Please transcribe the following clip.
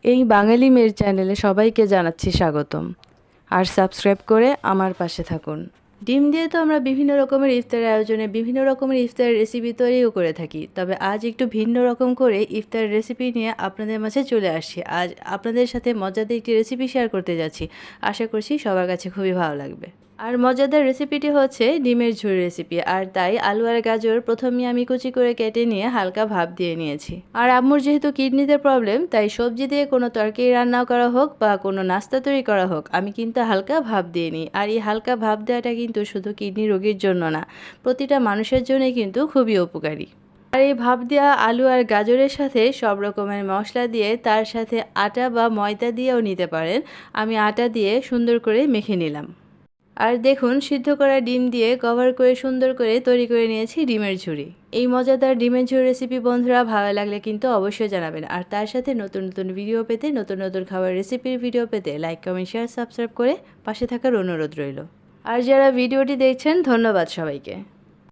এই বাঙালি মেয়ের চ্যানেলে সবাইকে জানাচ্ছি স্বাগতম। আর সাবস্ক্রাইব করে আমার পাশে থাকুন। ডিম দিয়ে তো আমরা বিভিন্ন রকমের ইফতারের আয়োজনে বিভিন্ন রকমের ইফতারের রেসিপি তৈরিও করে থাকি, তবে আজ একটু ভিন্ন রকম করে ইফতারের রেসিপি নিয়ে আপনাদের মাঝে চলে আসছি। আজ আপনাদের সাথে মজাদার একটি রেসিপি শেয়ার করতে যাচ্ছি। আশা করছি সবার কাছে খুবই ভালো লাগবে। আর মজাদার রেসিপিটি হচ্ছে ডিমের ঝুড়ি রেসিপি। আর তাই আলু আর গাজর প্রথমে আমি কুচি করে কেটে নিয়ে হালকা ভাপ দিয়ে নিয়েছি। আর আম্মুর যেহেতু কিডনিতে প্রবলেম, তাই সবজি দিয়ে কোনো তরকারি রান্না করা হোক বা কোনো নাস্তা তৈরি করা হোক, আমি কিন্তু হালকা ভাপ দিয়ে নিই। আর এই হালকা ভাপ দেওয়াটা কিন্তু শুধু কিডনি রোগীর জন্য না, প্রতিটা মানুষের জন্যই কিন্তু খুবই উপকারী। আর এই ভাপ দেওয়া আলু আর গাজরের সাথে সব রকমের মশলা দিয়ে, তার সাথে আটা বা ময়দা দিয়েও নিতে পারেন। আমি আটা দিয়ে সুন্দর করে মেখে নিলাম। আর দেখুন, সিদ্ধ করা ডিম দিয়ে কভার করে সুন্দর করে তৈরি করে নিয়েছি ডিমের ঝুড়ি। এই মজাদার ডিমের ঝুড়ি রেসিপি বন্ধুরা ভালো লাগলে কিন্তু অবশ্যই জানাবেন। আর তার সাথে নতুন নতুন ভিডিও পেতে, নতুন নতুন খাবার রেসিপির ভিডিও পেতে লাইক, কমেন্ট, শেয়ার, সাবস্ক্রাইব করে পাশে থাকার অনুরোধ রইল। আর যারা ভিডিওটি দেখছেন, ধন্যবাদ সবাইকে।